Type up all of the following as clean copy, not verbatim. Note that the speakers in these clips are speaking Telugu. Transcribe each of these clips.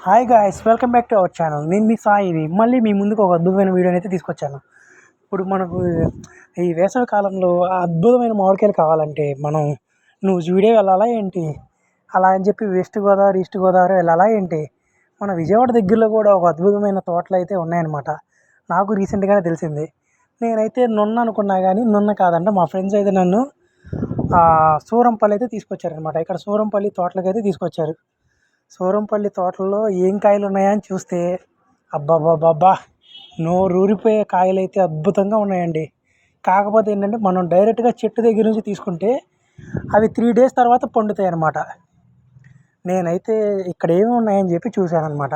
Hi guys, welcome back to our channel. నేను మీ సాయిని మళ్ళీ మీ ముందుకు ఒక అద్భుతమైన వీడియోని అయితే తీసుకొచ్చాను. ఇప్పుడు మనకు ఈ వేసవి కాలంలో ఆ అద్భుతమైన మామిడికాయలు కావాలంటే నువ్వు జూడియో వెళ్ళాలా ఏంటి, అలా అని చెప్పి వెస్ట్ గోదావరి ఈస్ట్ గోదావరి వెళ్ళాలా ఏంటి, మన విజయవాడ దగ్గరలో కూడా ఒక అద్భుతమైన తోటలు అయితే ఉన్నాయన్నమాట. నాకు రీసెంట్గానే తెలిసింది. నేనైతే నున్న అనుకున్నా కానీ నున్న కాదంట. మా ఫ్రెండ్స్ అయితే నన్ను సూరంపల్లి అయితే తీసుకొచ్చారనమాట. ఇక్కడ సూరంపల్లి తోటలకు అయితే తీసుకొచ్చారు. సూరంపల్లి తోటల్లో ఏం కాయలు ఉన్నాయా అని చూస్తే అబ్బాబ్బాబ్బా, నోరూరిపోయే కాయలు అయితే అద్భుతంగా ఉన్నాయండి. కాకపోతే ఏంటంటే మనం డైరెక్ట్గా చెట్టు దగ్గర నుంచి తీసుకుంటే అవి 3 days తర్వాత పండుతాయి అన్నమాట. నేనైతే ఇక్కడ ఏమి ఉన్నాయని చెప్పి చూశానమాట.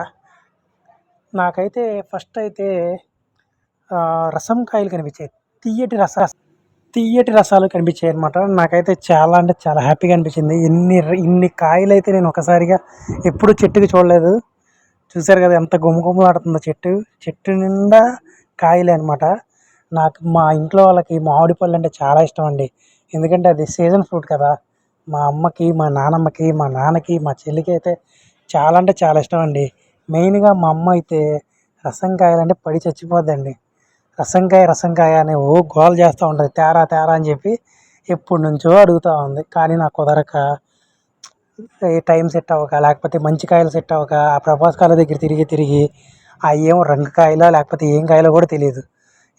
నాకైతే ఫస్ట్ అయితే రసం కాయలు కనిపించాయి. తీయటి రసాలు కనిపించాయి అనమాట. నాకైతే చాలా అంటే చాలా హ్యాపీగా అనిపించింది. ఇన్ని కాయలు అయితే నేను ఒకసారిగా ఎప్పుడు చెట్టుకి చూడలేదు. చూసారు కదా ఎంత గుమగుమలాడుతుందో చెట్టు నిండా కాయలే అనమాట. నాకు మా ఇంట్లో వాళ్ళకి మామిడి పళ్ళు అంటే చాలా ఇష్టం అండి. ఎందుకంటే అది సీజన్ ఫ్రూట్ కదా. మా అమ్మకి, మా నాన్నమ్మకి, మా నాన్నకి, మా చెల్లికి అయితే చాలా అంటే చాలా ఇష్టం అండి. మెయిన్గా మా అమ్మ అయితే రసం కాయాలంటే పడి చచ్చిపోద్దండి. రసంకాయ అని గోల చేస్తూ ఉంటుంది. తేరా అని చెప్పి ఎప్పటి నుంచో అడుగుతూ ఉంది. కానీ నాకు కుదరక, ఏ టైం సెట్ అవ్వక, లేకపోతే మంచి కాయలు సెట్ అవ్వక ఆ ప్రభాస్ కాయల దగ్గర తిరిగి అవి ఏమో రంగు కాయలో లేకపోతే ఏం కాయలో కూడా తెలియదు.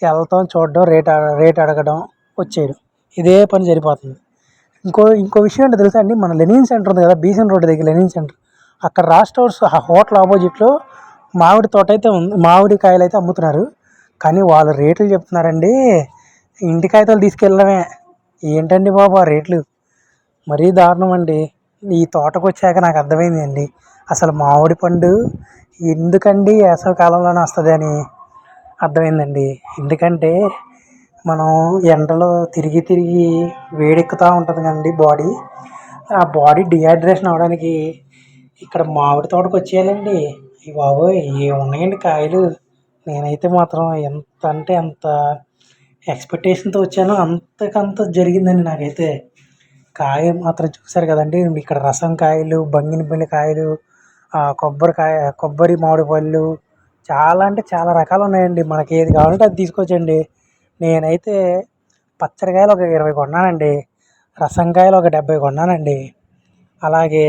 వెళ్తాం, చూడడం, రేట్ అడగడం, వచ్చేయడం, ఇదే పని సరిపోతుంది. ఇంకో విషయం ఏంటో తెలుసా అండి, మన లెనిన్ సెంటర్ ఉంది కదా, బీసెన్ రోడ్ దగ్గర లెనిన్ సెంటర్, అక్కడ రాజ్ స్టోర్స్ హోటల్ ఆపోజిట్లో మామిడి తోట అయితే ఉంది. మామిడి కాయలు అయితే అమ్ముతున్నారు. కానీ వాళ్ళు రేట్లు చెప్తున్నారండి. ఇంటికాయతలు తీసుకెళ్ళడమే. ఏంటండి బాబు ఆ రేట్లు మరీ దారుణం అండి. ఈ తోటకు వచ్చాక నాకు అర్థమైంది అండి, అసలు మామిడి పండు ఎందుకండి వేసవి కాలంలోనే వస్తుంది అని అర్థమైందండి. ఎందుకంటే మనం ఎండలో తిరిగి వేడెక్కుతూ ఉంటుంది కదండి బాడీ. ఆ బాడీ డిహైడ్రేషన్ అవ్వడానికి ఇక్కడ మామిడి తోటకు వచ్చేయాలండి. ఈ బాబోయ్ ఏమున్నాయండి కాయలు. నేనైతే మాత్రం ఎంత అంటే అంత ఎక్స్పెక్టేషన్తో వచ్చానో అంతకంత జరిగిందండి నాకైతే. కాయ మాత్రం చూశారు కదండి. ఇక్కడ రసం కాయలు, బంగినపల్లి కాయలు, కొబ్బరి మామిడి పళ్ళు, చాలా అంటే చాలా రకాలు ఉన్నాయండి. మనకి ఏది కావాలంటే అది తీసుకొచ్చండి. నేనైతే పచ్చడికాయలు ఒక 20 కొన్నానండి. రసంకాయలు ఒక 70 కొన్నానండి. అలాగే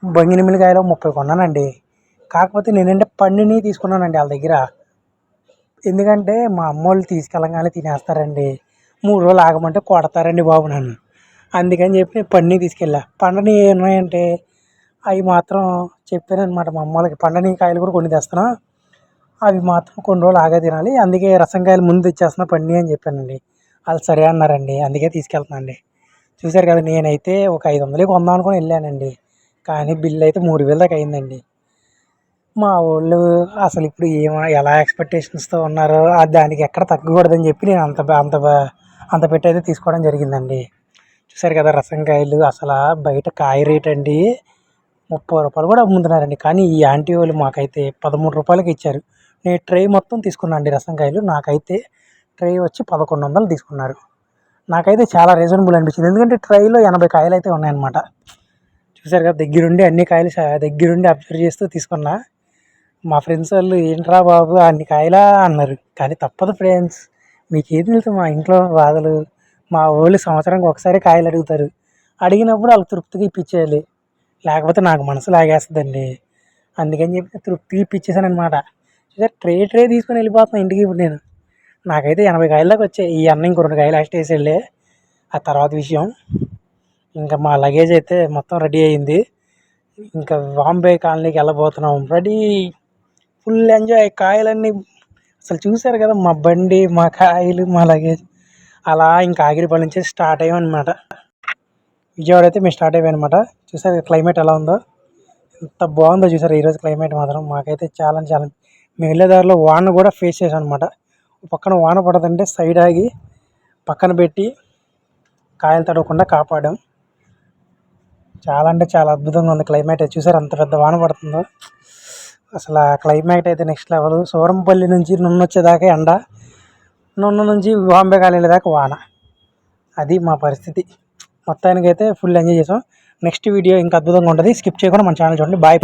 బంగినమిల్లికాయలు 30 కొన్నానండి. కాకపోతే నేనంటే పండిని తీసుకున్నానండి వాళ్ళ దగ్గర. ఎందుకంటే మా అమ్మోళ్ళు తీసుకెళ్ళగానే తినేస్తారండి. 3 రోజులు ఆగమంటే కొడతారండి బాబు నన్ను. అందుకని చెప్పి నేను పండిని తీసుకెళ్ళా. పండని ఏమున్నాయంటే అవి మాత్రం చెప్పానమాట మా అమ్మోళ్ళకి, పండని కాయలు కూడా కొన్ని తెస్తున్నా, అవి మాత్రం కొన్ని రోజులు ఆగా తినాలి, అందుకే రసంకాయలు ముందు తెచ్చేస్తున్నా పండి అని చెప్పానండి. వాళ్ళు సరే అన్నారండి. అందుకే తీసుకెళ్తున్నానండి. చూశారు కదా, నేనైతే ఒక 500 కొందాం అనుకుని వెళ్ళానండి. కానీ బిల్లు అయితే 3000 దాకా అయిందండి. మా వాళ్ళు అసలు ఇప్పుడు ఎలా ఎక్స్పెక్టేషన్స్తో ఉన్నారో దానికి ఎక్కడ తగ్గకూడదని చెప్పి నేను అంత పెట్టి అయితే తీసుకోవడం జరిగిందండి. చూసారు కదా రసంకాయలు, అసలు బయట కాయ రేట్ అండి 30 రూపాయలు కూడా అమ్ముతున్నారండి. కానీ ఈ ఆంటీ వాళ్ళు మాకైతే 13 రూపాయలకి ఇచ్చారు. నేను ట్రే మొత్తం తీసుకున్నాను అండి రసంకాయలు. నాకైతే ట్రే వచ్చి 1100 తీసుకున్నారు. నాకైతే చాలా రీజనబుల్ అనిపించింది. ఎందుకంటే ట్రైలో 80 కాయలు అయితే ఉన్నాయన్నమాట. చూసారు కదా, దగ్గరుండి అన్ని కాయలు దగ్గరుండి అబ్జర్వ్ చేస్తూ తీసుకున్నా. మా ఫ్రెండ్స్ వాళ్ళు ఏంట్రా బాబు అన్ని కాయలా అన్నారు. కానీ తప్పదు ఫ్రెండ్స్, మీకు ఏది తెలుసు మా ఇంట్లో బాధలు. మా వాళ్ళు సంవత్సరానికి ఒకసారి కాయలు అడుగుతారు. అడిగినప్పుడు వాళ్ళకి తృప్తిగా ఇప్పించేయాలి, లేకపోతే నాకు మనసు లాగేస్తుందండి. అందుకని చెప్పి తృప్తిగా ఇప్పించేసాను అనమాట. ట్రే తీసుకొని వెళ్ళిపోతున్నాను ఇంటికి. ఇప్పుడు నాకైతే 80 కాయల దాకా వచ్చాయి. ఈ అన్న ఇంకో 2 కాయలు ఎక్స్ట్రా వేసి వెళ్ళే ఆ తర్వాత విషయం. ఇంకా మా లగేజ్ అయితే మొత్తం రెడీ అయ్యింది. ఇంకా బాంబే కాలనీకి వెళ్ళబోతున్నాం. Ready, full enjoy. కాయలన్నీ అసలు చూశారు కదా, మా బండి, మా కాయలు, మా లగేజ్, అలా ఇంకా ఆగిరిపల్లి నుంచి స్టార్ట్ అయ్యామన్నమాట. విజయవాడ అయితే మేము స్టార్ట్ అయ్యాం అనమాట. చూసారు క్లైమేట్ ఎలా ఉందో, ఎంత బాగుందో చూసారు ఈరోజు క్లైమేట్ మాత్రం. మాకైతే చాలా మేము వెళ్ళే దారిలో వాన కూడా ఫేస్ చేసాం అనమాట. పక్కన వాన పడదంటే సైడ్ ఆగి పక్కన పెట్టి కాయలు తడవకుండా కాపాడాం. చాలా అంటే చాలా అద్భుతంగా ఉంది క్లైమేట్. చూసారు అంత పెద్ద వాన పడుతుందో. అసలు ఆ క్లైమేట్ అయితే నెక్స్ట్ లెవెల్. సూరంపల్లి నుంచి నున్న వచ్చేదాకా ఎండ, నున్న నుంచి బాంబే కాలనీ దాకా వాన. అది మా పరిస్థితి. మొత్తానికైతే ఫుల్ ఎంజాయ్ చేసాం. నెక్స్ట్ వీడియో ఇంకా అద్భుతంగా ఉంటుంది. స్కిప్ చేయకుండా మన ఛానల్ చూడండి. బాయ్.